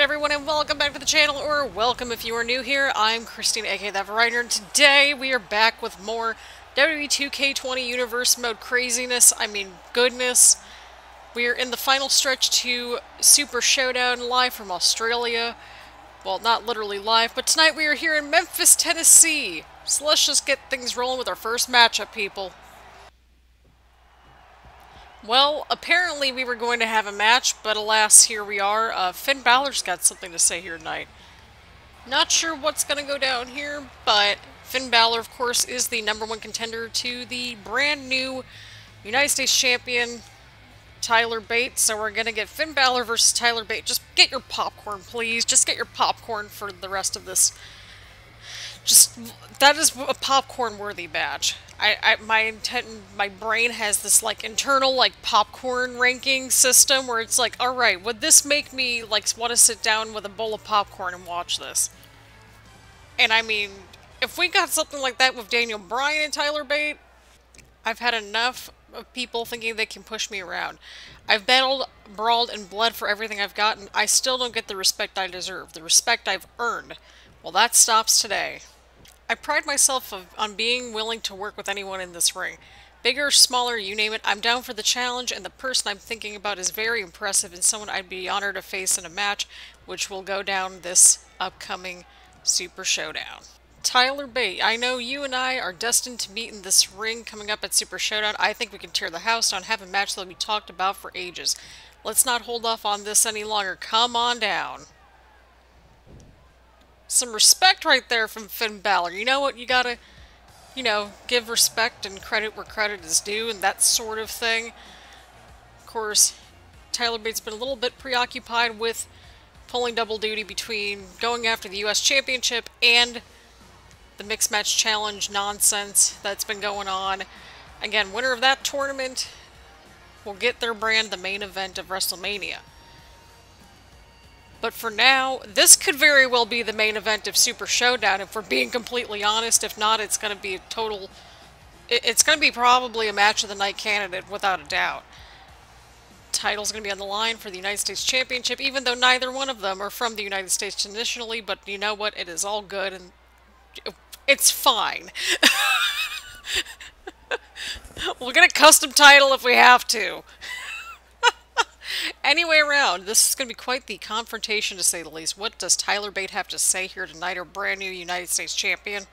everyone, and welcome back to the channel, or welcome if you are new here. I'm Christine, aka The Writer, and today we are back with more WWE 2K20 Universe Mode craziness. I mean, goodness. We are in the final stretch to Super Showdown live from Australia. Well, not literally live, but tonight we are here in Memphis, Tennessee. So let's just get things rolling with our first matchup, people. Well, apparently we were going to have a match, but alas, here we are. Finn Balor's got something to say here tonight. Not sure what's going to go down here, but Finn Balor, of course, is the #1 contender to the brand new United States Champion, Tyler Bate. So we're going to get Finn Balor versus Tyler Bate. Just get your popcorn, please. Just get your popcorn for the rest of this. That is a popcorn-worthy match. My brain has this, like, internal, like, popcorn ranking system where it's like, alright, would this make me, like, want to sit down with a bowl of popcorn and watch this? And I mean, if we got something like that with Daniel Bryan and Tyler Bate, I've had enough of people thinking they can push me around. I've battled, brawled, and bled for everything I've gotten. I still don't get the respect I deserve, the respect I've earned. Well, that stops today. I pride myself on being willing to work with anyone in this ring. Bigger, smaller, you name it, I'm down for the challenge, and the person I'm thinking about is very impressive and someone I'd be honored to face in a match, which will go down this upcoming Super Showdown. Tyler Bate, I know you and I are destined to meet in this ring coming up at Super Showdown. I think we can tear the house down, have a match that'll be talked about for ages. Let's not hold off on this any longer. Come on down. Some respect right there from Finn Balor. You know what? You gotta, give respect and credit where credit is due and that sort of thing. Of course, Tyler Bate's been a little bit preoccupied with pulling double duty between going after the US Championship and the Mixed Match Challenge nonsense that's been going on. Again, winner of that tournament will get their brand the main event of WrestleMania. But for now, this could very well be the main event of Super Showdown, if we're being completely honest. If not, it's going to be a total... It's going to be probably a match of the night candidate, without a doubt. Title's going to be on the line for the United States Championship, even though neither one of them are from the United States initially, but you know what? It is all good, and it's fine. We'll get a custom title if we have to. Anyway, around, this is going to be quite the confrontation, to say the least. What does Tyler Bate have to say here tonight, our brand new United States Champion?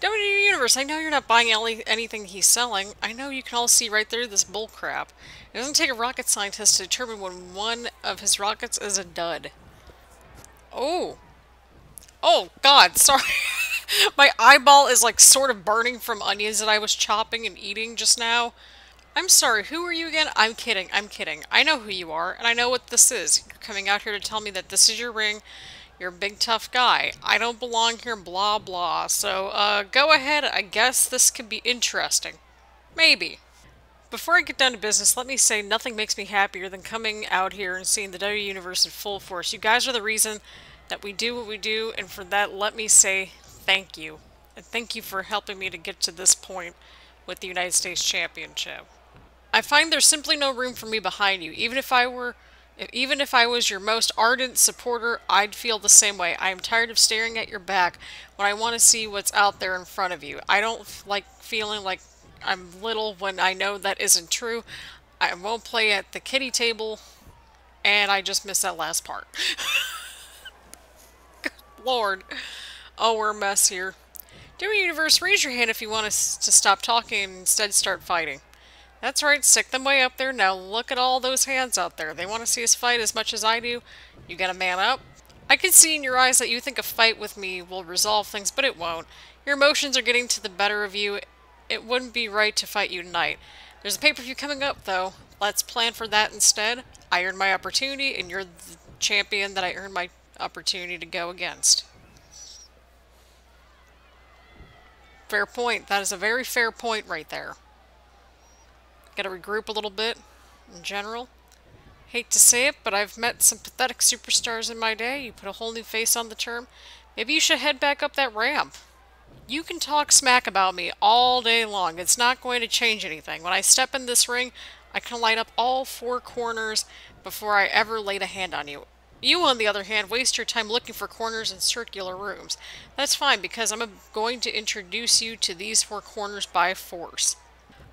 WWE Universe, I know you're not buying anything he's selling. I know you can all see right there this bull crap. It doesn't take a rocket scientist to determine when one of his rockets is a dud. Oh. Oh, God, sorry. My eyeball is, like, sort of burning from onions that I was chopping and eating just now. I'm sorry, who are you again? I'm kidding, I'm kidding. I know who you are, and I know what this is. You're coming out here to tell me that this is your ring. You're a big, tough guy. I don't belong here, blah, blah. So, go ahead. I guess this could be interesting. Maybe. Before I get down to business, let me say nothing makes me happier than coming out here and seeing the WWE Universe in full force. You guys are the reason that we do what we do, and for that, let me say thank you. And thank you for helping me to get to this point with the United States Championship. I find there's simply no room for me behind you. Even if I was your most ardent supporter, I'd feel the same way. I am tired of staring at your back when I want to see what's out there in front of you. I don't like feeling like I'm little when I know that isn't true. I won't play at the kiddie table, and I just missed that last part. Good Lord. Oh, we're a mess here. WWE Universe, raise your hand if you want us to stop talking and instead start fighting. That's right, stick them way up there. Now look at all those hands out there. They want to see us fight as much as I do. You gotta man up. I can see in your eyes that you think a fight with me will resolve things, but it won't. Your emotions are getting to the better of you. It wouldn't be right to fight you tonight. There's a pay-per-view coming up, though. Let's plan for that instead. I earned my opportunity, and you're the champion that I earned my opportunity to go against. Fair point. That is a very fair point right there. Gotta regroup a little bit, in general. Hate to say it, but I've met some pathetic superstars in my day. You put a whole new face on the term. Maybe you should head back up that ramp. You can talk smack about me all day long. It's not going to change anything. When I step in this ring, I can light up all four corners before I ever laid a hand on you. You, on the other hand, waste your time looking for corners in circular rooms. That's fine, because I'm going to introduce you to these four corners by force.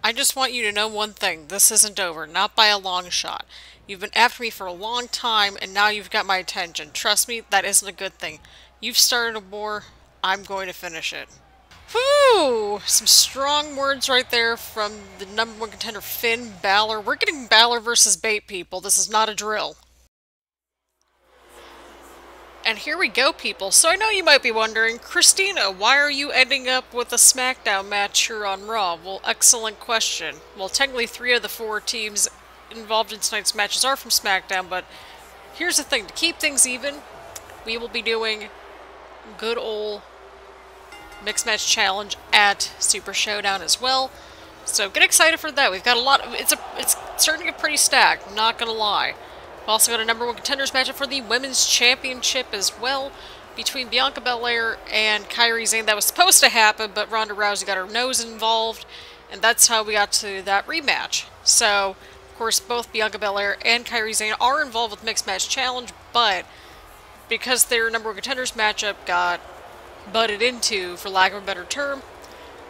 I just want you to know one thing. This isn't over. Not by a long shot. You've been after me for a long time, and now you've got my attention. Trust me, that isn't a good thing. You've started a war. I'm going to finish it. Whew! Some strong words right there from the #1 contender, Finn Balor. We're getting Balor versus Bate, people. This is not a drill. And here we go, people. So I know you might be wondering, Christina, why are you ending up with a SmackDown match here on Raw? Well, excellent question. Well, technically 3 of the 4 teams involved in tonight's matches are from SmackDown, but here's the thing. To keep things even, we will be doing good old Mixed Match Challenge at Super Showdown as well. So get excited for that. We've got a lot of... It's starting to get pretty stacked, I'm not gonna lie. We've also got a #1 contenders matchup for the Women's Championship as well, between Bianca Belair and Kairi Zayn. That was supposed to happen, but Ronda Rousey got her nose involved, and that's how we got to that rematch. So, of course, both Bianca Belair and Kairi Zayn are involved with Mixed Match Challenge, but because their #1 contenders matchup got butted into, for lack of a better term,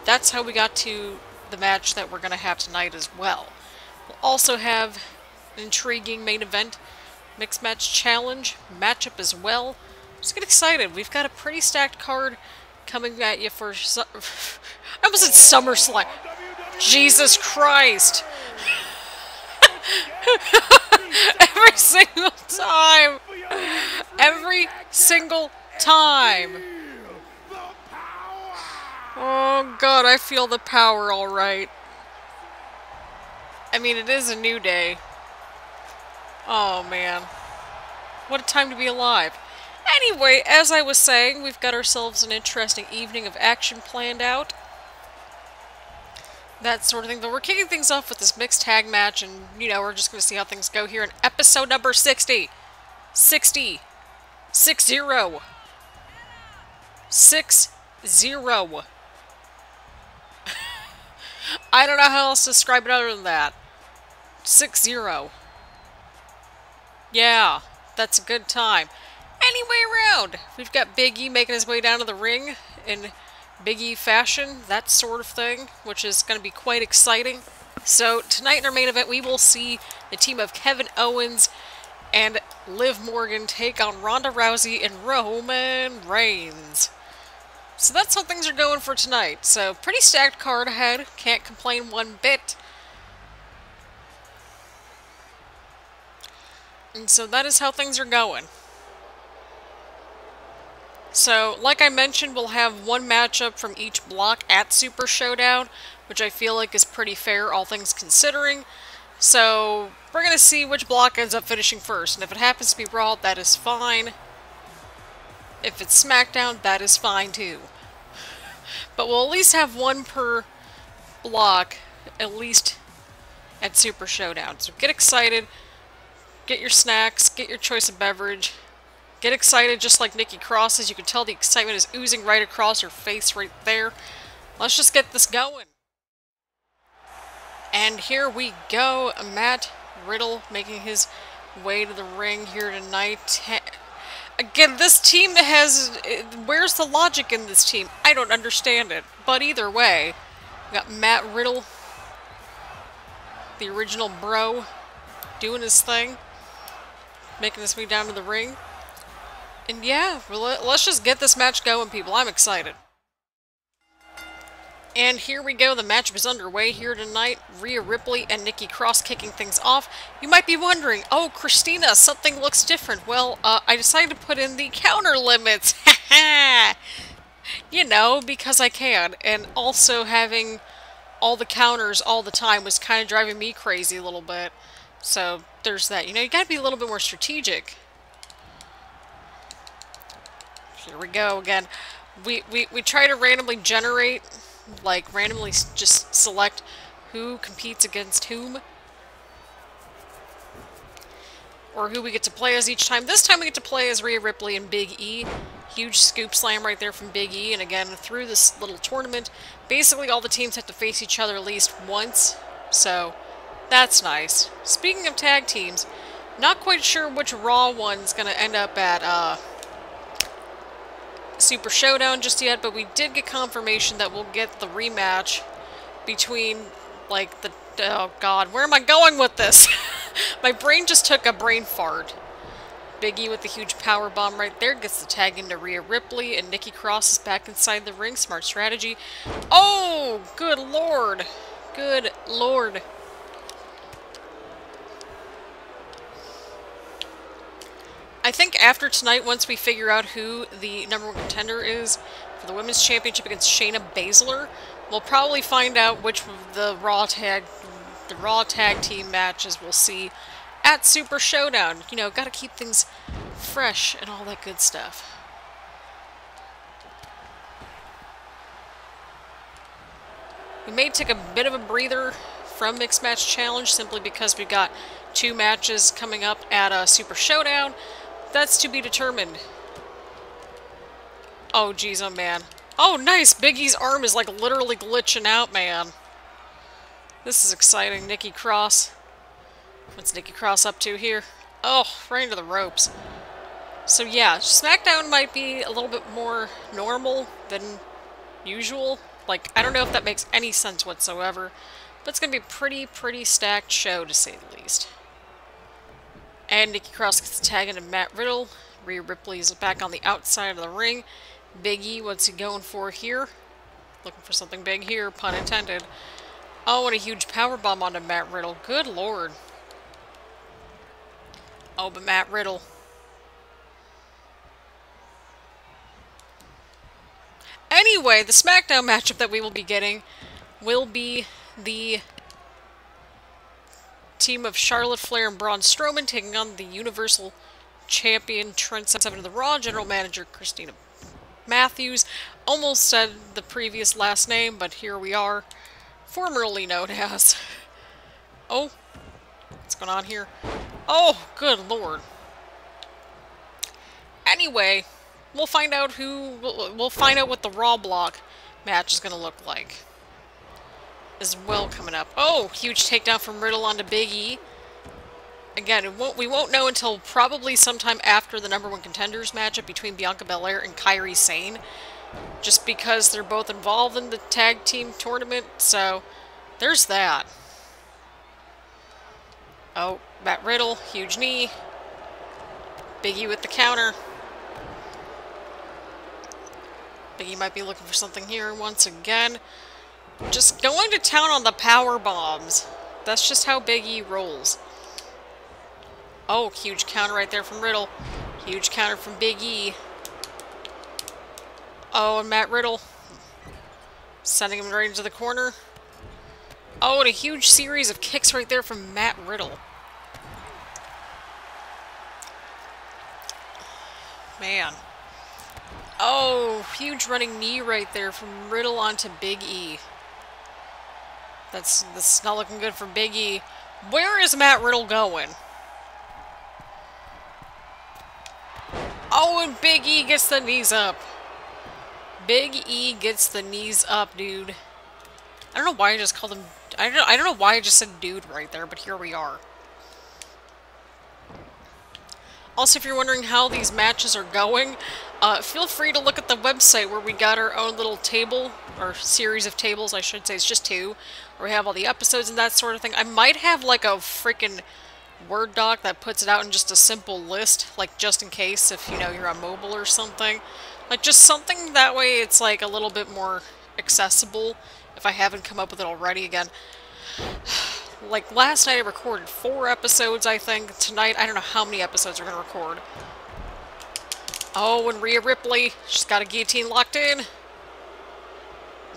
that's how we got to the match that we're going to have tonight as well. We'll also have an intriguing main event Mixed Match Challenge matchup as well. Just get excited. We've got a pretty stacked card coming at you for... I almost said SummerSlam. Jesus Christ. Every single time. Every single time. Oh God, I feel the power alright. I mean, it is a new day. Oh man. What a time to be alive. Anyway, as I was saying, we've got ourselves an interesting evening of action planned out. That sort of thing. But we're kicking things off with this mixed tag match, and, you know, we're just going to see how things go here in episode number 60. 60. 6-0. 6-0. I don't know how else to describe it other than that. 6-0. Yeah, that's a good time. Anyway, around, we've got Big E making his way down to the ring in Big E fashion, that sort of thing, which is going to be quite exciting. So, tonight in our main event, we will see the team of Kevin Owens and Liv Morgan take on Ronda Rousey and Roman Reigns. So that's how things are going for tonight. So, pretty stacked card ahead. Can't complain one bit. And so that is how things are going. So, like I mentioned, we'll have one matchup from each block at Super Showdown, which I feel like is pretty fair, all things considering. So, we're going to see which block ends up finishing first. And if it happens to be Raw, that is fine. If it's SmackDown, that is fine too. But we'll at least have one per block, at least at Super Showdown. So get excited, get your snacks, get your choice of beverage, get excited just like Nikki crosses. You can tell the excitement is oozing right across her face right there. Let's just get this going. And here we go, Matt Riddle making his way to the ring here tonight. Again, this team has... Where's the logic in this team? I don't understand it. But either way, we got Matt Riddle, the original bro, doing his thing, making his way down to the ring. And yeah, let's just get this match going, people. I'm excited. And here we go. The match is underway here tonight. Rhea Ripley and Nikki Cross kicking things off. You might be wondering, oh, Christina, something looks different. Well, I decided to put in the counter limits. You know, because I can. And also having all the counters all the time was kind of driving me crazy a little bit. So, there's that. You know, you gotta be a little bit more strategic. Here we go again. We try to randomly generate... like, randomly just select who competes against whom. Or who we get to play as each time. This time we get to play as Rhea Ripley and Big E. Huge scoop slam right there from Big E. And again, through this little tournament, basically all the teams have to face each other at least once. So, that's nice. Speaking of tag teams, Not quite sure which Raw one's gonna end up at Super Showdown just yet, but we did get confirmation that we'll get the rematch between, like, the... Oh, God, where am I going with this? My brain just took a brain fart. Big E with the huge power bomb right there gets the tag into Rhea Ripley, and Nikki Cross is back inside the ring. Smart strategy. Oh, good lord. Good lord. I think after tonight, once we figure out who the #1 contender is for the Women's Championship against Shayna Baszler, we'll probably find out which of the Raw tag team matches we'll see at Super Showdown. You know, gotta keep things fresh and all that good stuff. We may take a bit of a breather from Mixed Match Challenge simply because we've got 2 matches coming up at Super Showdown. That's to be determined. Oh, geez, oh, man. Oh, nice! Big E's arm is, like, literally glitching out, man. This is exciting. Nikki Cross. What's Nikki Cross up to here? Oh, right into the ropes. So, yeah, SmackDown might be a little bit more normal than usual. Like, I don't know if that makes any sense whatsoever, but it's going to be a pretty stacked show, to say the least. And Nikki Cross gets the tag into Matt Riddle. Rhea Ripley is back on the outside of the ring. Big E, what's he going for here? Looking for something big here, pun intended. Oh, and a huge powerbomb onto Matt Riddle. Good lord. Oh, but Matt Riddle. Anyway, the SmackDown matchup that we will be getting will be the team of Charlotte Flair and Braun Strowman taking on the Universal Champion Trent Seven of the Raw, General Manager Christina Matthews. Almost said the previous last name, but here we are. Formerly known as... Oh, what's going on here? Oh, good lord. Anyway, we'll find out we'll find out what the Raw block match is going to look like as well coming up. Oh, huge takedown from Riddle onto Big E. Again, we won't know until probably sometime after the #1 contenders matchup between Bianca Belair and Kairi Sane, just because they're both involved in the tag team tournament, so there's that. Oh, Matt Riddle, huge knee. Big E with the counter. Big E might be looking for something here once again. Just going to town on the power bombs. That's just how Big E rolls. Oh, huge counter right there from Riddle. Huge counter from Big E. Oh, and Matt Riddle. Sending him right into the corner. Oh, and a huge series of kicks right there from Matt Riddle. Man. Oh, huge running knee right there from Riddle onto Big E. That's not looking good for Big E. Where is Matt Riddle going? Oh, and Big E gets the knees up. Big E gets the knees up, dude. I don't know why I just called him... I don't know why I just said dude right there, but here we are. Also, if you're wondering how these matches are going, feel free to look at the website where we got our own little table, or series of tables, I should say. It's just 2, where we have all the episodes and that sort of thing. I might have, like, a freaking Word doc that puts it out in just a simple list, like, just in case if, you know, you're on mobile or something. Like, just something that way it's, like, a little bit more accessible if I haven't come up with it already again. Like, last night I recorded 4 episodes, I think. Tonight, I don't know how many episodes we're going to record. Oh, and Rhea Ripley. She's got a guillotine locked in.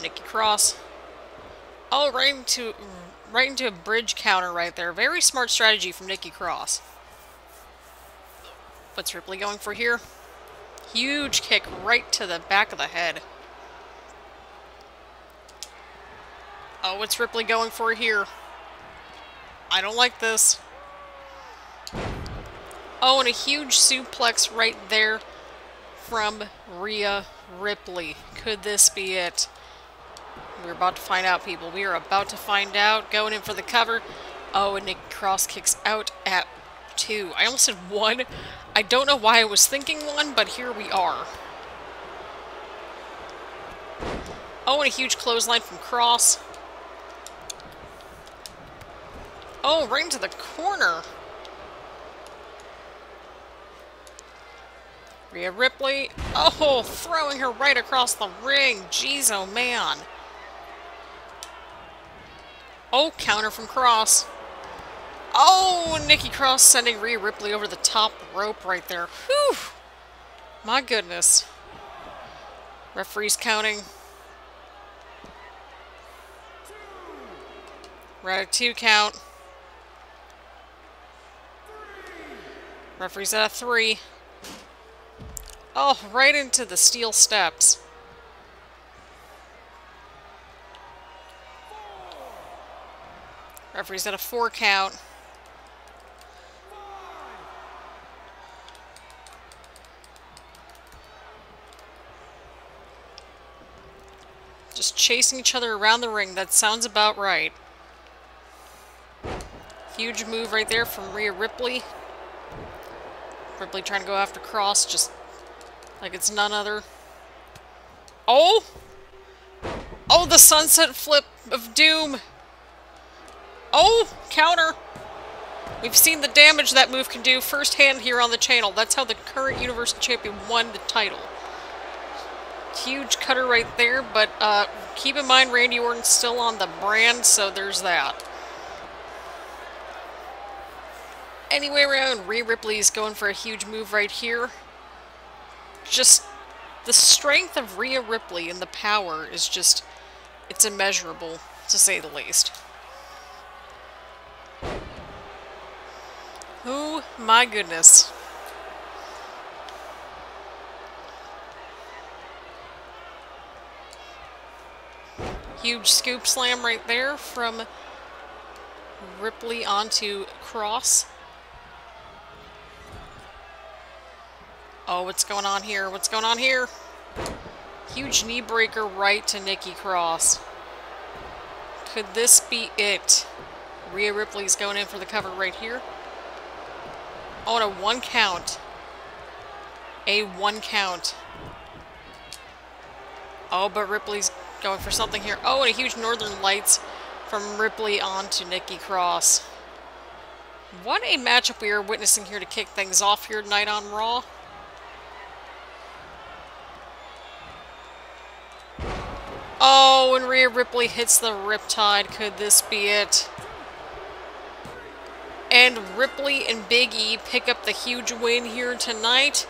Nikki Cross. Oh, right into a bridge counter right there. Very smart strategy from Nikki Cross. What's Ripley going for here? Huge kick right to the back of the head. Oh, what's Ripley going for here? I don't like this. Oh, and a huge suplex right there from Rhea Ripley. Could this be it? We're about to find out, people. We are about to find out. Going in for the cover. Oh, and Nick Cross kicks out at 2. I almost said 1. I don't know why I was thinking 1, but here we are. Oh, and a huge clothesline from Cross. Oh, right into the corner. Rhea Ripley. Oh, throwing her right across the ring. Jeez, oh man. Oh, counter from Cross. Oh, Nikki Cross sending Rhea Ripley over the top rope right there. Whew. My goodness. Referee's counting. We're at a 2 count. Referee's at a 3. Oh, right into the steel steps. Referee's at a 4 count. Just chasing each other around the ring. That sounds about right. Huge move right there from Rhea Ripley. Ripley trying to go after Cross, just like it's none other. Oh! Oh, the sunset flip of doom. Oh, counter. We've seen the damage that move can do firsthand here on the channel. That's how the current Universal Champion won the title. Huge cutter right there, but keep in mind Randy Orton's still on the brand, so there's that. Anyway, around, Rhea Ripley's going for a huge move right here. Just the strength of Rhea Ripley and the power is just, it's immeasurable, to say the least. Oh my goodness. Huge scoop slam right there from Ripley onto Cross. Oh, what's going on here? What's going on here? Huge knee breaker right to Nikki Cross. Could this be it? Rhea Ripley's going in for the cover right here. Oh, and a 1 count. A 1 count. Oh, but Ripley's going for something here. Oh, and a huge Northern Lights from Ripley onto Nikki Cross. What a matchup we are witnessing here to kick things off here tonight on Raw. Oh, and Rhea Ripley hits the Riptide. Could this be it? And Ripley and Big E pick up the huge win here tonight.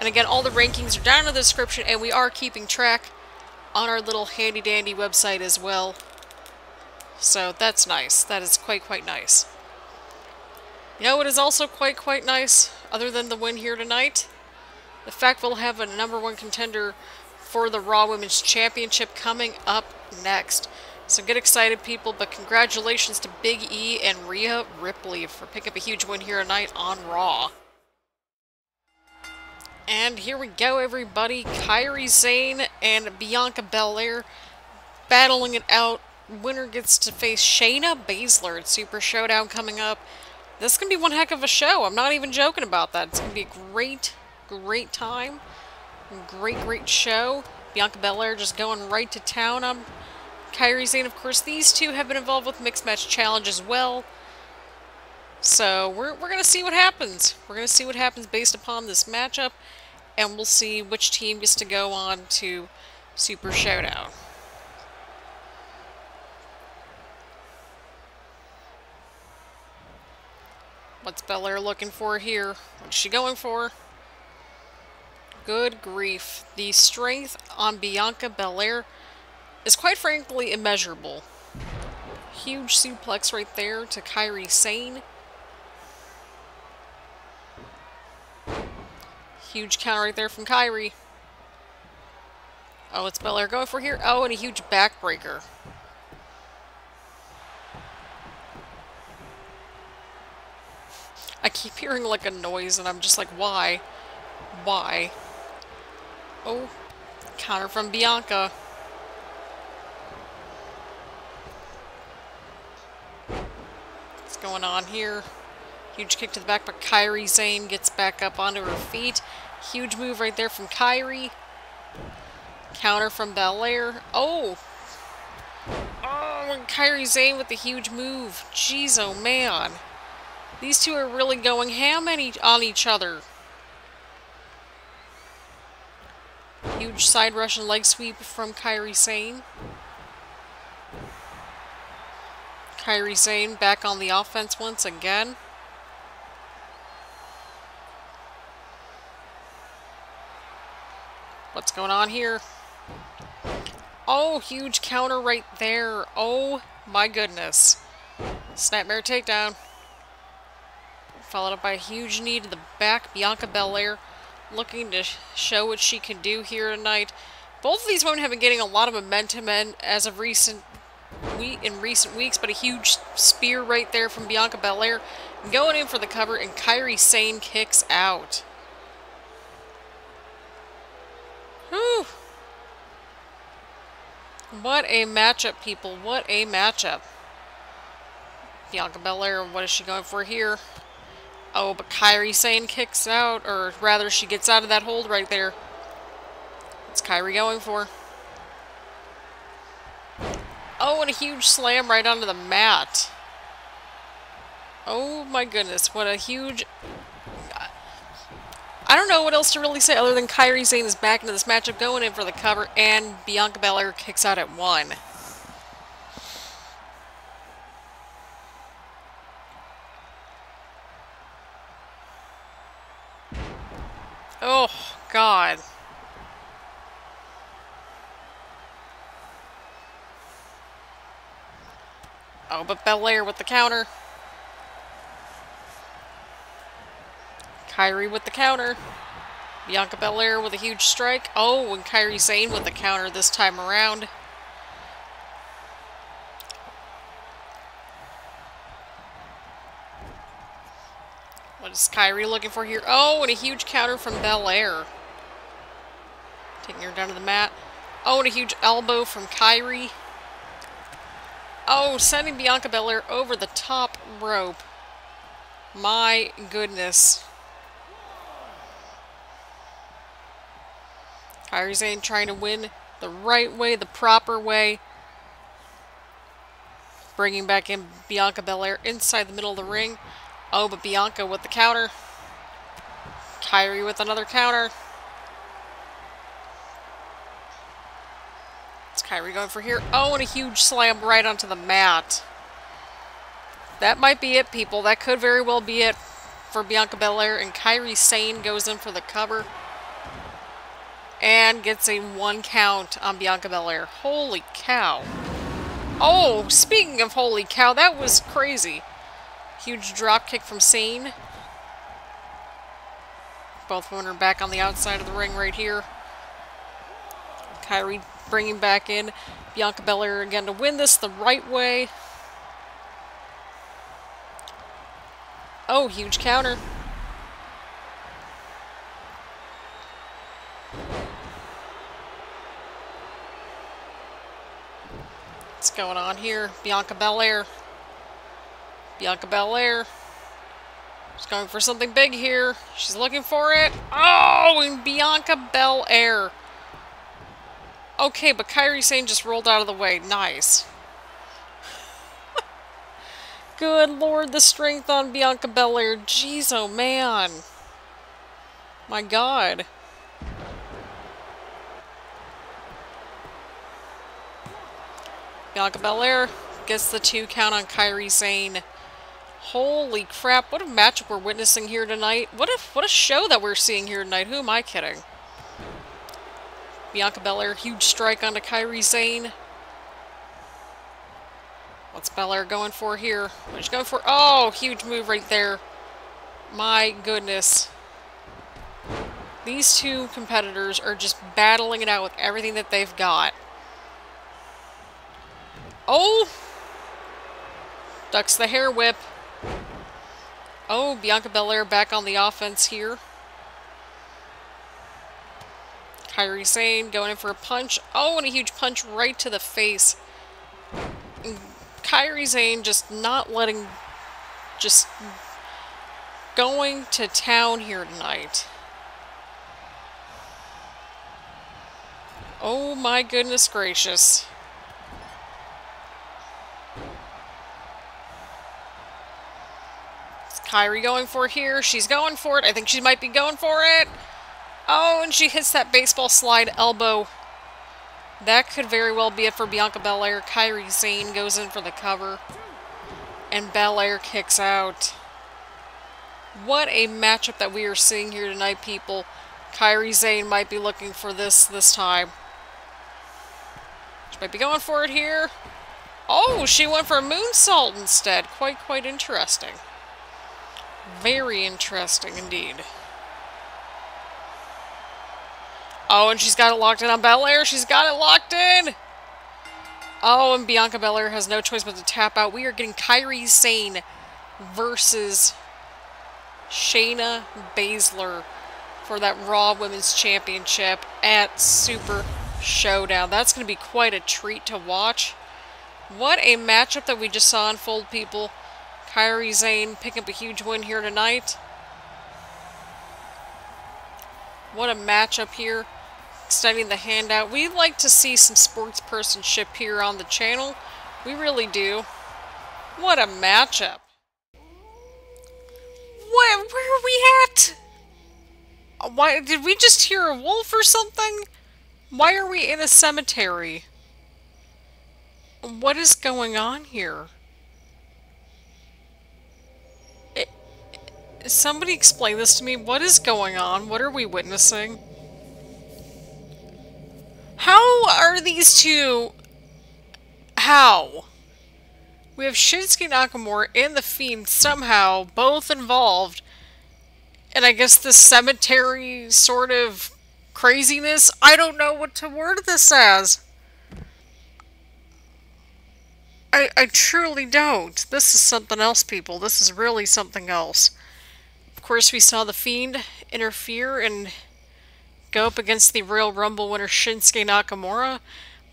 And again, all the rankings are down in the description, and we are keeping track on our little handy-dandy website as well. So that's nice. That is quite nice. You know what is also quite nice, other than the win here tonight? The fact we'll have a #1 contender for the Raw Women's Championship coming up next. So get excited, people, but congratulations to Big E and Rhea Ripley for picking up a huge win here tonight on Raw. And here we go, everybody. Kairi Sane and Bianca Belair battling it out. Winner gets to face Shayna Baszler at Super Showdown coming up. This is going to be one heck of a show. I'm not even joking about that. It's going to be a great time. Great show. Bianca Belair just going right to town on Kairi Sane. Of course, these two have been involved with Mixed Match Challenge as well. So we're going to see what happens. We're going to see what happens based upon this matchup. And we'll see which team gets to go on to Super Showdown. What's Belair looking for here? What's she going for? Good grief. The strength on Bianca Belair is quite frankly immeasurable. Huge suplex right there to Kairi Sane. Huge counter right there from Kairi. Oh, it's Belair going for here. Oh, and a huge backbreaker. I keep hearing like a noise and I'm just like, why? Why? Oh, counter from Bianca. What's going on here? Huge kick to the back, but Kairi Sane gets back up onto her feet. Huge move right there from Kairi. Counter from Belair. Oh! Oh, and Kairi Sane with the huge move. Jeez, oh man. These two are really going ham on each other. Huge side Russian leg sweep from Kairi Sane. Kairi Sane back on the offense once again. What's going on here? Oh, huge counter right there. Oh my goodness. Snapmare takedown. Followed up by a huge knee to the back. Bianca Belair looking to show what she can do here tonight. Both of these women have been getting a lot of momentum as of recent weeks, but a huge spear right there from Bianca Belair. Going in for the cover, and Kairi Sane kicks out. Whew. What a matchup, people. What a matchup. Bianca Belair, what is she going for here? Oh, but Kairi Sane kicks out, or rather, she gets out of that hold right there. What's Kairi going for? Oh, and a huge slam right onto the mat. Oh my goodness, what a huge... I don't know what else to really say other than Kairi Sane is back into this matchup, going in for the cover, and Bianca Belair kicks out at 1. Oh, God. Oh, but Belair with the counter. Kairi with the counter. Bianca Belair with a huge strike. Oh, and Kairi Sane with the counter this time around. What is Kairi looking for here? Oh, and a huge counter from Belair. Taking her down to the mat. Oh, and a huge elbow from Kairi. Oh, sending Bianca Belair over the top rope. My goodness. Kairi Sane trying to win the right way, the proper way. Bringing back in Bianca Belair inside the middle of the ring. Oh, but Bianca with the counter. Kairi with another counter. What's Kairi going for here? Oh, and a huge slam right onto the mat. That might be it, people. That could very well be it for Bianca Belair. And Kairi Sane goes in for the cover. And gets a 1 count on Bianca Belair. Holy cow. Oh, speaking of holy cow, that was crazy. Huge drop kick from Sane. Both women are back on the outside of the ring right here. Kairi bringing back in Bianca Belair again to win this the right way. Oh, huge counter. What's going on here? Bianca Belair. Bianca Belair. She's going for something big here. She's looking for it. Oh, and Bianca Belair. Okay, but Kairi Sane just rolled out of the way. Nice. Good Lord, the strength on Bianca Belair. Jeez, oh man. My God. Bianca Belair gets the 2 count on Kairi Sane. Holy crap, what a matchup we're witnessing here tonight. What a show that we're seeing here tonight. Who am I kidding? Bianca Belair, huge strike onto Kairi Sane. What's Belair going for here? What is she going for? Oh, huge move right there. My goodness. These two competitors are just battling it out with everything that they've got. Oh! Ducks the hair whip. Oh, Bianca Belair back on the offense here. Kairi Sane going in for a punch. Oh, and a huge punch right to the face. And Kairi Sane just not letting... Just going to town here tonight. Oh my goodness gracious. Is Kairi going for it here? She's going for it. I think she might be going for it. Oh, and she hits that baseball slide elbow. That could very well be it for Bianca Belair. Kairi Sane goes in for the cover. And Belair kicks out. What a matchup that we are seeing here tonight, people. Kairi Sane might be looking for this time. She might be going for it here. Oh, she went for a moonsault instead. Quite interesting. Very interesting indeed. Oh, and she's got it locked in on Belair. She's got it locked in. Oh, and Bianca Belair has no choice but to tap out. We are getting Kairi Sane versus Shayna Baszler for that Raw Women's Championship at Super Showdown. That's going to be quite a treat to watch. What a matchup that we just saw unfold, people. Kairi Sane picking up a huge win here tonight. What a matchup here. Extending the hand out. We like to see some sportspersonship here on the channel. We really do. What a matchup. Where are we at? Why did we just hear a wolf or something? Why are we in a cemetery? What is going on here? Somebody explain this to me. What is going on? What are we witnessing? How are these two... How? We have Shinsuke Nakamura and the Fiend somehow both involved in, I guess, this cemetery sort of craziness. I don't know what to word this as. I truly don't. This is something else, people. This is really something else. Of course, we saw the Fiend interfere and go up against the Royal Rumble winner Shinsuke Nakamura.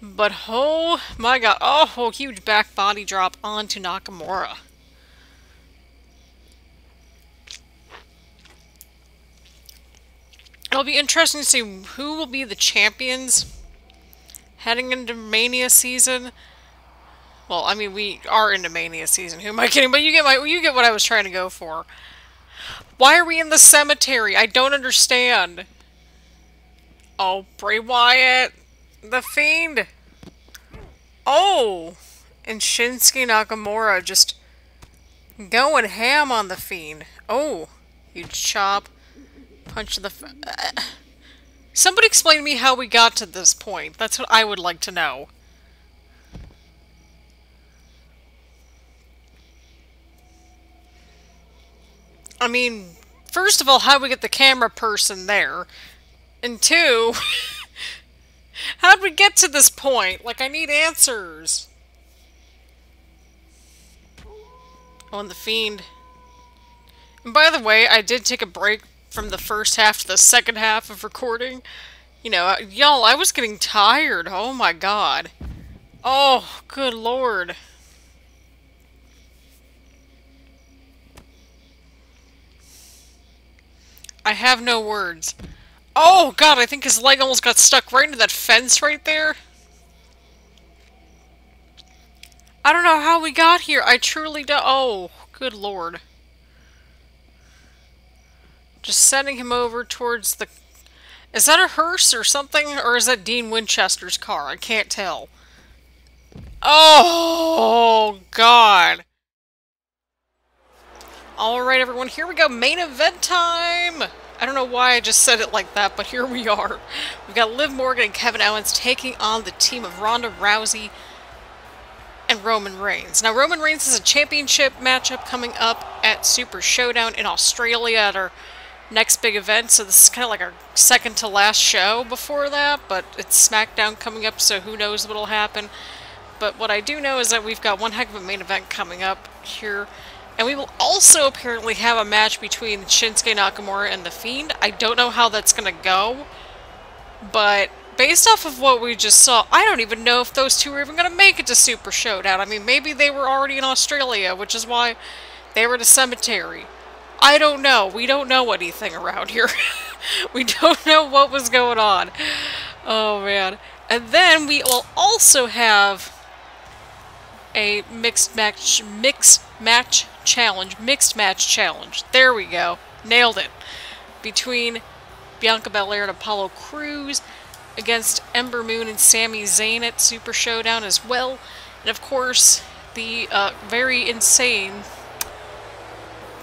But oh my god, oh, huge back body drop onto Nakamura. It'll be interesting to see who will be the champions heading into Mania season. Well, I mean, we are into Mania season. Who am I kidding? But you get what I was trying to go for. Why are we in the cemetery? I don't understand. Oh, Bray Wyatt. The Fiend. Oh. And Shinsuke Nakamura just going ham on the Fiend. Oh. Huge chop. Punch to the... Somebody explain to me how we got to this point. That's what I would like to know. I mean, first of all, how did we get the camera person there? And two, how'd we get to this point? Like, I need answers. Oh, and the Fiend. And by the way, I did take a break from the first half to the second half of recording. You know, y'all, I was getting tired. Oh my god. Oh, good lord. I have no words. Oh god, I think his leg almost got stuck right into that fence right there. I don't know how we got here. I truly don't. Oh, good lord. Just sending him over towards the... Is that a hearse or something? Or is that Dean Winchester's car? I can't tell. Oh, god. Alright, everyone. Here we go. Main event time. I don't know why I just said it like that, but here we are. We've got Liv Morgan and Kevin Owens taking on the team of Ronda Rousey and Roman Reigns. Now, Roman Reigns has a championship matchup coming up at Super Showdown in Australia at our next big event, so this is kind of like our second to last show before that, but it's SmackDown coming up, so who knows what'll happen. But what I do know is that we've got one heck of a main event coming up here, and we will also apparently have a match between Shinsuke Nakamura and The Fiend. I don't know how that's going to go, but based off of what we just saw, I don't even know if those two are even going to make it to Super Showdown. I mean, maybe they were already in Australia, which is why they were at a cemetery. I don't know. We don't know anything around here. We don't know what was going on. Oh, man. And then we will also have a mixed match challenge. There we go. Nailed it. Between Bianca Belair and Apollo Crews against Ember Moon and Sami Zayn at Super Showdown as well. And of course, the very insane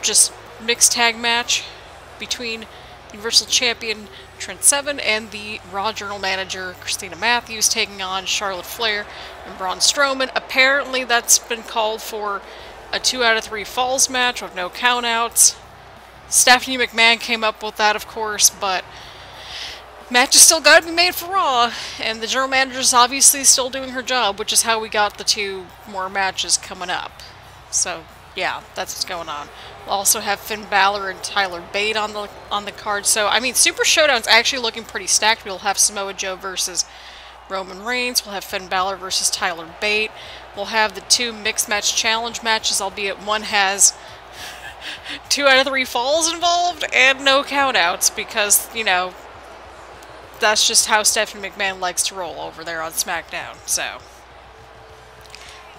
just mixed tag match between Universal Champion Trent Seven and the Raw General Manager Christina Matthews taking on Charlotte Flair and Braun Strowman. Apparently that's been called for a 2 out of 3 falls match with no countouts. Stephanie McMahon came up with that, of course, but match is still got to be made for Raw, and the General Manager's obviously still doing her job, which is how we got the 2 more matches coming up. So, yeah, that's what's going on. We'll also have Finn Balor and Tyler Bate on the card. So, I mean, Super Showdown's actually looking pretty stacked. We'll have Samoa Joe versus Roman Reigns. We'll have Finn Balor versus Tyler Bate. We'll have the 2 mixed match challenge matches, albeit one has 2 out of 3 falls involved and no countouts because, you know, that's just how Stephanie McMahon likes to roll over there on SmackDown. So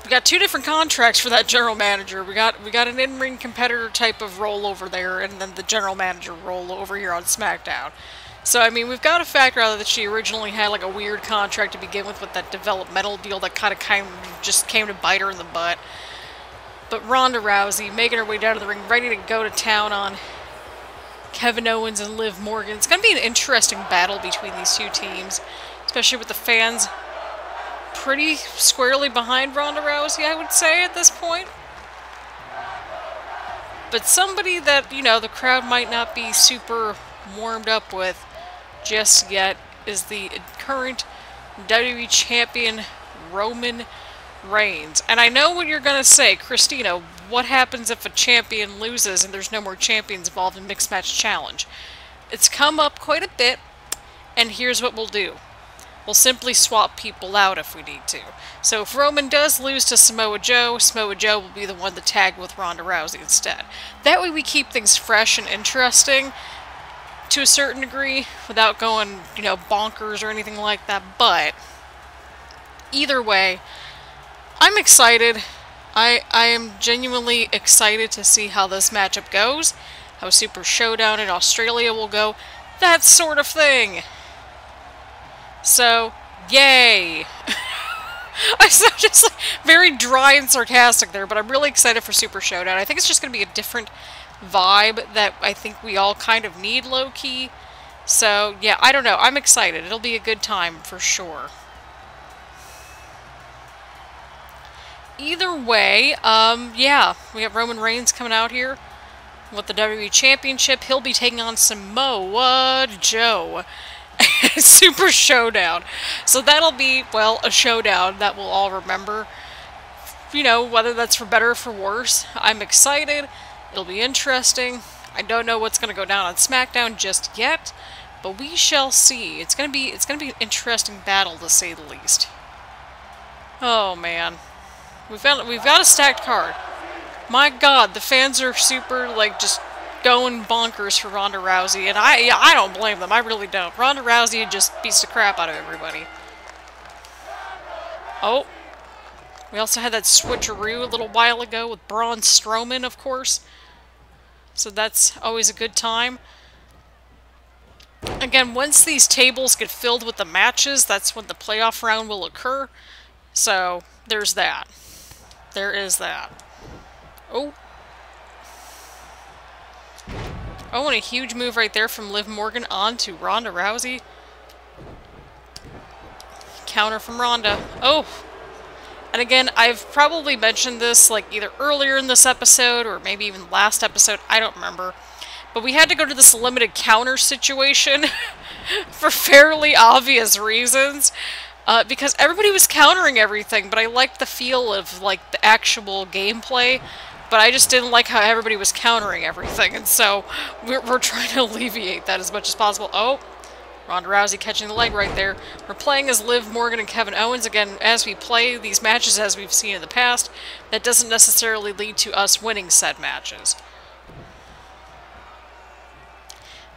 we got 2 different contracts for that general manager. We got an in-ring competitor type of role over there, and then the general manager role over here on SmackDown. So I mean, we've got to factor out that she originally had like a weird contract to begin with that developmental deal that kind of just came to bite her in the butt. But Ronda Rousey making her way down to the ring, ready to go to town on Kevin Owens and Liv Morgan. It's going to be an interesting battle between these 2 teams, especially with the fans pretty squarely behind Ronda Rousey, I would say, at this point. But somebody that, you know, the crowd might not be super warmed up with just yet is the current WWE Champion Roman Reigns. And I know what you're going to say, Christina, what happens if a champion loses and there's no more champions involved in Mixed Match Challenge? It's come up quite a bit, and here's what we'll do. We'll simply swap people out if we need to. So if Roman does lose to Samoa Joe will be the one to tag with Ronda Rousey instead. That way we keep things fresh and interesting to a certain degree without going, you know, bonkers or anything like that. But either way, I'm excited. I am genuinely excited to see how this matchup goes, how Super Showdown in Australia will go, that sort of thing. So, yay! I sound just like very dry and sarcastic there, but I'm really excited for Super Showdown. I think it's just going to be a different vibe that I think we all kind of need low-key. So, yeah, I don't know. I'm excited. It'll be a good time for sure. Either way, yeah, we have Roman Reigns coming out here with the WWE Championship. He'll be taking on Samoa Joe. Super Showdown. So that'll be, well, a showdown that we'll all remember. You know, whether that's for better or for worse. I'm excited. It'll be interesting. I don't know what's going to go down on SmackDown just yet, but we shall see. It's going to be an interesting battle, to say the least. Oh, man. We've got a stacked card. My God, the fans are super, like, just going bonkers for Ronda Rousey, and I don't blame them. I really don't. Ronda Rousey just beats the crap out of everybody. Oh. We also had that switcheroo a little while ago with Braun Strowman, of course. So that's always a good time. Again, once these tables get filled with the matches, that's when the playoff round will occur. So, there's that. There is that. Oh. Oh, and a huge move right there from Liv Morgan on to Ronda Rousey. Counter from Ronda. Oh! And again, I've probably mentioned this like either earlier in this episode or maybe even last episode, I don't remember. But we had to go to this limited counter situation for fairly obvious reasons. Because everybody was countering everything, but I liked the feel of like the actual gameplay. But I just didn't like how everybody was countering everything, and so we're trying to alleviate that as much as possible. Oh, Ronda Rousey catching the leg right there. We're playing as Liv Morgan and Kevin Owens. Again, as we play these matches as we've seen in the past, that doesn't necessarily lead to us winning said matches.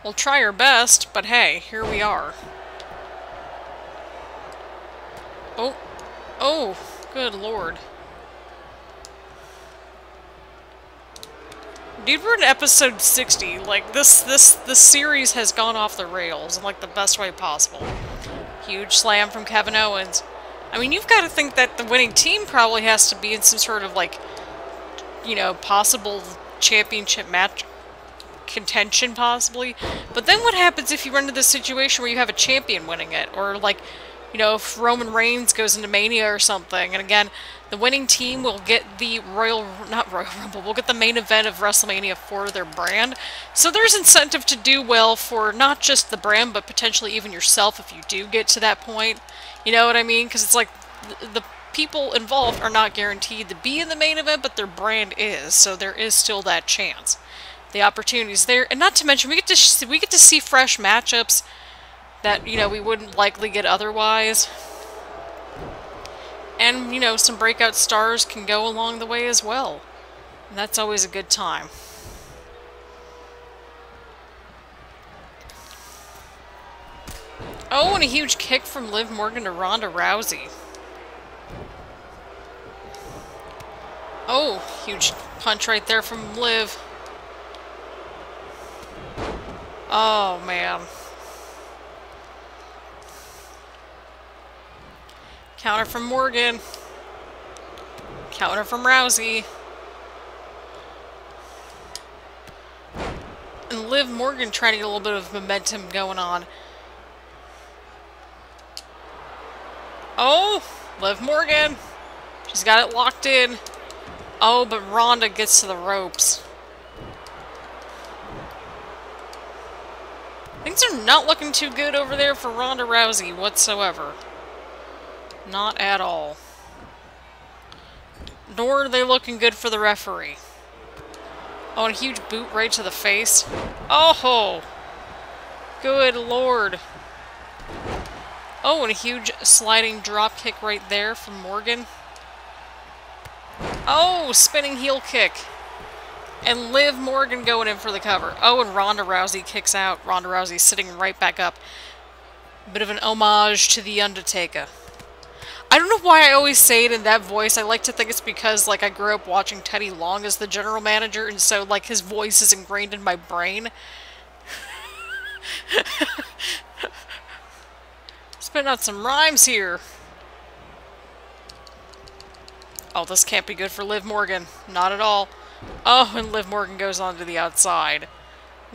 We'll try our best, but hey, here we are. Oh. Oh, good lord. Dude, we're in episode 60. Like, this series has gone off the rails in, like, the best way possible. Huge slam from Kevin Owens. I mean, you've got to think that the winning team probably has to be in some sort of, like, you know, possible championship match contention, possibly. But then what happens if you run into this situation where you have a champion winning it? Or, like, you know, if Roman Reigns goes into Mania or something, and again, the winning team will get the not Royal Rumble, will get the main event of WrestleMania for their brand. So there's incentive to do well for not just the brand, but potentially even yourself if you do get to that point. You know what I mean? Because it's like, the people involved are not guaranteed to be in the main event, but their brand is, so there is still that chance. The opportunity's there, and not to mention, we get to see fresh matchups that, you know, we wouldn't likely get otherwise. And, you know, some breakout stars can go along the way as well. And that's always a good time. Oh, and a huge kick from Liv Morgan to Ronda Rousey. Oh, huge punch right there from Liv. Oh, man. Counter from Morgan. Counter from Rousey. And Liv Morgan trying to get a little bit of momentum going on. Oh, Liv Morgan. She's got it locked in. Oh, but Ronda gets to the ropes. Things are not looking too good over there for Ronda Rousey whatsoever. Not at all. Nor are they looking good for the referee. Oh, and a huge boot right to the face. Oh! Good lord. Oh, and a huge sliding drop kick right there from Morgan. Oh, spinning heel kick. And Liv Morgan going in for the cover. Oh, and Ronda Rousey kicks out. Ronda Rousey sitting right back up. Bit of an homage to The Undertaker. I don't know why I always say it in that voice. I like to think it's because, like, I grew up watching Teddy Long as the general manager, and so, like, his voice is ingrained in my brain. Spitting out some rhymes here. Oh, this can't be good for Liv Morgan. Not at all. Oh, and Liv Morgan goes on to the outside.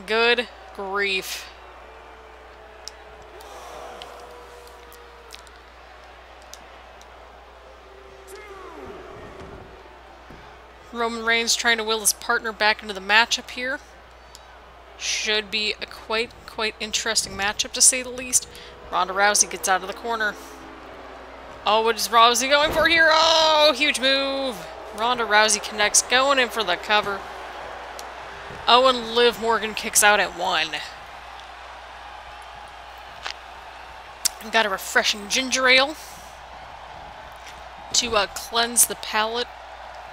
Good grief. Roman Reigns trying to will his partner back into the matchup here. Should be a quite interesting matchup, to say the least. Ronda Rousey gets out of the corner. Oh, what is Rousey going for here? Oh, huge move. Ronda Rousey connects, going in for the cover. Oh, and Liv Morgan kicks out at 1. We've got a refreshing ginger ale to cleanse the palate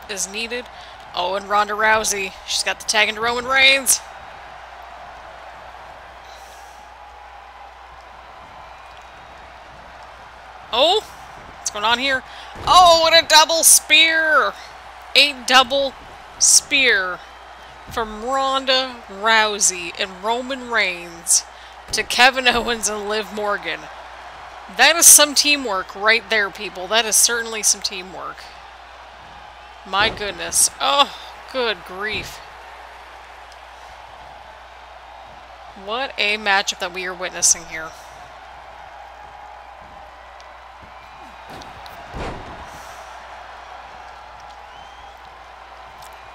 as needed. Oh, and Ronda Rousey. She's got the tag into Roman Reigns. Oh, what's going on here? Oh, and a double spear! A double spear from Ronda Rousey and Roman Reigns to Kevin Owens and Liv Morgan. That is some teamwork right there, people. That is certainly some teamwork. My goodness. Oh, good grief. What a matchup that we are witnessing here.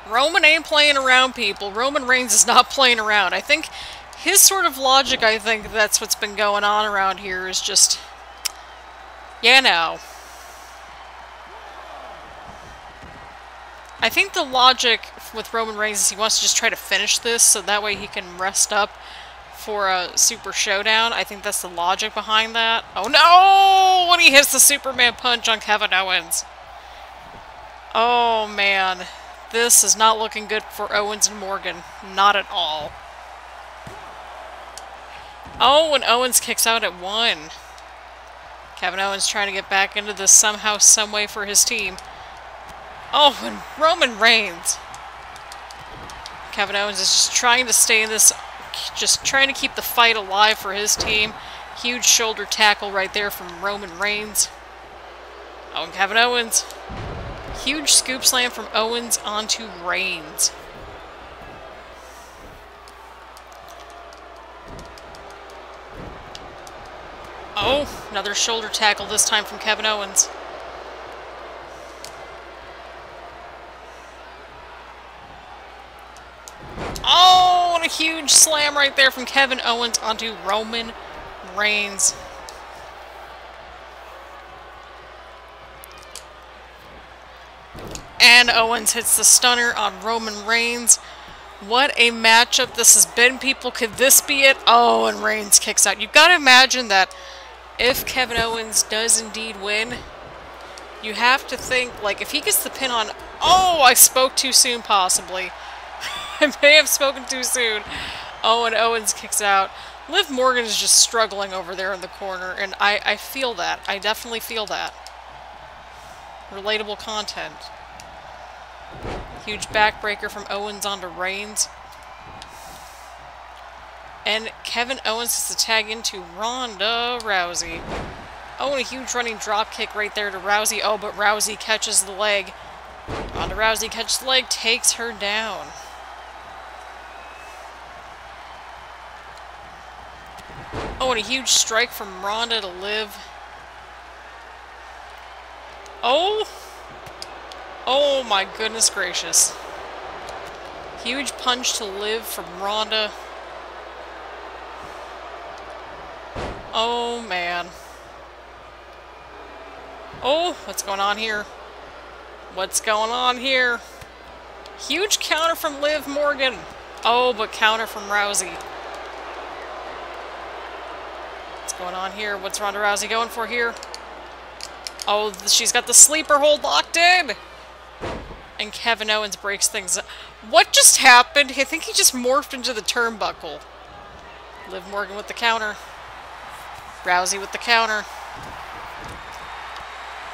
Roman ain't playing around, people. Roman Reigns is not playing around. I think his sort of logic, I think that's what's been going on around here, is just, you know. I think the logic with Roman Reigns is he wants to just try to finish this so that way he can rest up for a Super Showdown. I think that's the logic behind that. Oh no! When he hits the Superman punch on Kevin Owens. Oh man. This is not looking good for Owens and Morgan. Not at all. Oh, and Owens kicks out at 1. Kevin Owens trying to get back into this somehow, someway for his team. Oh, and Roman Reigns. Kevin Owens is just trying to stay in this, just trying to keep the fight alive for his team. Huge shoulder tackle right there from Roman Reigns. Oh, and Kevin Owens. Huge scoop slam from Owens onto Reigns. Oh, another shoulder tackle, this time from Kevin Owens. Oh, and a huge slam right there from Kevin Owens onto Roman Reigns. And Owens hits the stunner on Roman Reigns. What a matchup this has been, people. Could this be it? Oh, and Reigns kicks out. You've got to imagine that if Kevin Owens does indeed win, you have to think, like, if he gets the pin on... Oh, I spoke too soon, possibly. I may have spoken too soon. Oh, and Owens kicks out. Liv Morgan is just struggling over there in the corner, and I feel that. I definitely feel that. Relatable content. Huge backbreaker from Owens onto Reigns. And Kevin Owens has to tag into Ronda Rousey. Oh, and a huge running drop kick right there to Rousey. Oh, but Rousey catches the leg. Ronda Rousey catches the leg, takes her down. Oh, and a huge strike from Ronda to Liv. Oh! Oh my goodness gracious. Huge punch to Liv from Ronda. Oh man. Oh, what's going on here? What's going on here? Huge counter from Liv Morgan. Oh, but counter from Rousey. What's going on here? What's Ronda Rousey going for here? Oh, she's got the sleeper hold locked in! And Kevin Owens breaks things up. What just happened? I think he just morphed into the turnbuckle. Liv Morgan with the counter. Rousey with the counter.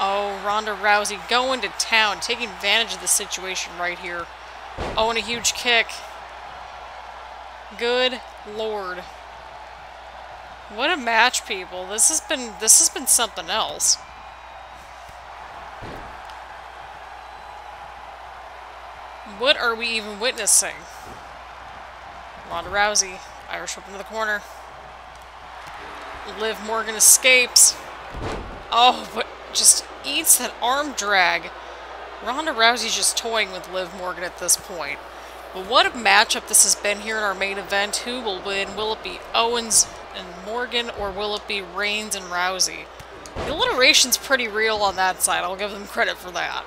Oh, Ronda Rousey going to town, taking advantage of the situation right here. Oh, and a huge kick. Good Lord. What a match, people. This has been something else. What are we even witnessing? Ronda Rousey, Irish whip into the corner. Liv Morgan escapes. Oh, but just eats that arm drag. Ronda Rousey's just toying with Liv Morgan at this point. But what a matchup this has been here in our main event. Who will win? Will it be Owens and Morgan, or will it be Reigns and Rousey? The alliteration's pretty real on that side. I'll give them credit for that.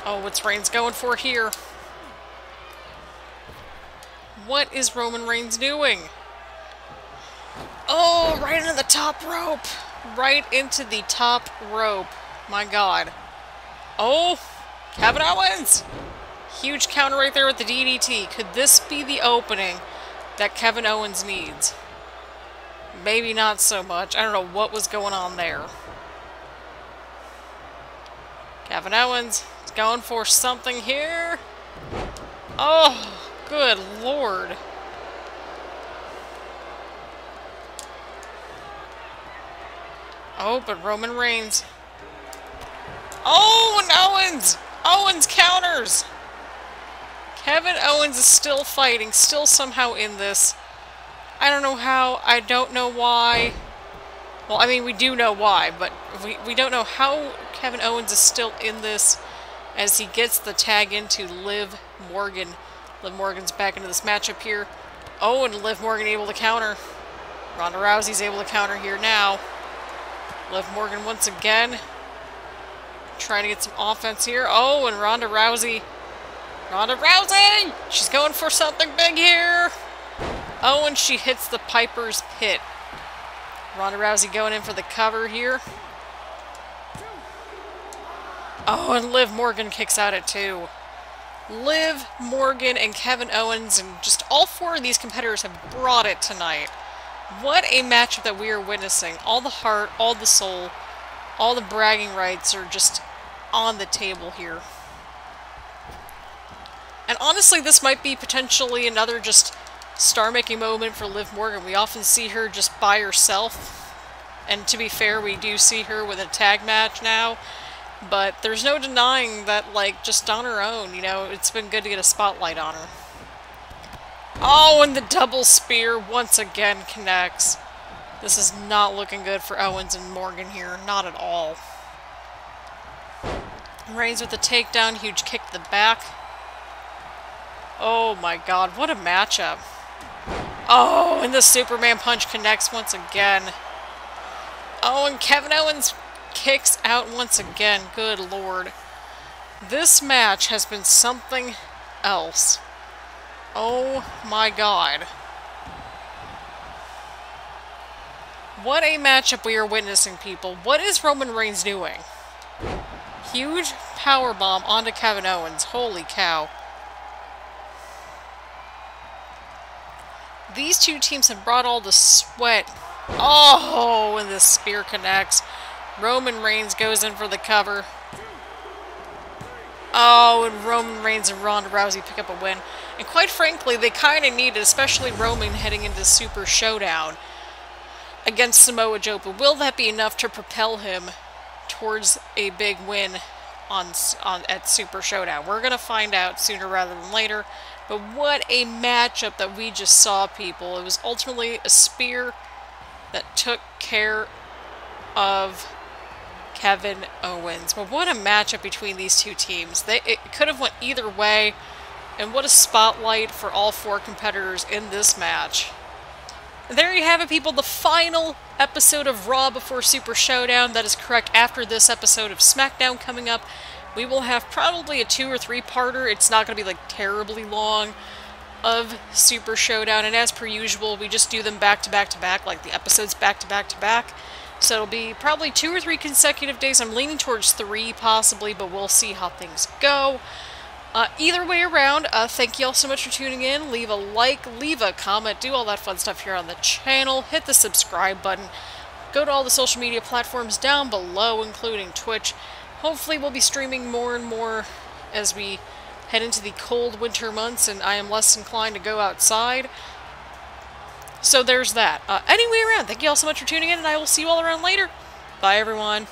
Oh, what's Reigns going for here? What is Roman Reigns doing? Oh, right into the top rope. Right into the top rope. My God. Oh, Kevin Owens. Huge counter right there with the DDT. Could this be the opening that Kevin Owens needs? Maybe not so much. I don't know what was going on there. Kevin Owens is going for something here. Oh, good Lord. Oh, but Roman Reigns. Oh, and Owens! Owens counters! Kevin Owens is still fighting, still somehow in this. I don't know how, I don't know why. Well, I mean, we do know why, but we don't know how Kevin Owens is still in this as he gets the tag into Liv Morgan. Liv Morgan's back into this matchup here. Oh, and Liv Morgan able to counter. Ronda Rousey's able to counter here now. Liv Morgan once again trying to get some offense here. Oh, and Ronda Rousey. Ronda Rousey! She's going for something big here. Oh, and she hits the Piper's Pit. Ronda Rousey going in for the cover here. Oh, and Liv Morgan kicks out at 2. Liv Morgan and Kevin Owens and just all 4 of these competitors have brought it tonight. What a matchup that we are witnessing. All the heart, all the soul, all the bragging rights are just on the table here. And honestly, this might be potentially another just star-making moment for Liv Morgan. We often see her just by herself. And to be fair, we do see her with a tag match now. But there's no denying that, like, just on her own, you know, it's been good to get a spotlight on her. Oh, and the double spear once again connects. This is not looking good for Owens and Morgan here. Not at all. Reigns with the takedown. Huge kick to the back. Oh my god, what a matchup. Oh, and the Superman punch connects once again. Oh, and Kevin Owens kicks out once again. Good lord. This match has been something else. Oh my god. What a matchup we are witnessing, people. What is Roman Reigns doing? Huge powerbomb onto Kevin Owens. Holy cow. These two teams have brought all the sweat. Oh, and the spear connects. Roman Reigns goes in for the cover. Oh, and Roman Reigns and Ronda Rousey pick up a win. And quite frankly, they kind of need it, especially Roman heading into Super Showdown against Samoa Joe. But will that be enough to propel him towards a big win at Super Showdown? We're going to find out sooner rather than later. But what a matchup that we just saw, people. It was ultimately a spear that took care of Kevin Owens. But what a matchup between these two teams. It could have went either way. And what a spotlight for all 4 competitors in this match. There you have it, people. The final episode of Raw before Super Showdown. That is correct. After this episode of SmackDown coming up, we will have probably a 2 or 3-parter. It's not going to be like terribly long of Super Showdown. And as per usual, we just do them back to back to back, like the episodes back to back to back. So it'll be probably 2 or 3 consecutive days. I'm leaning towards 3 possibly, but we'll see how things go. Either way around, thank you all so much for tuning in. Leave a like, leave a comment, do all that fun stuff here on the channel. Hit the subscribe button. Go to all the social media platforms down below, including Twitch. Hopefully we'll be streaming more and more as we head into the cold winter months and I am less inclined to go outside. So there's that. Anyway around, thank you all so much for tuning in and I will see you all around later. Bye everyone.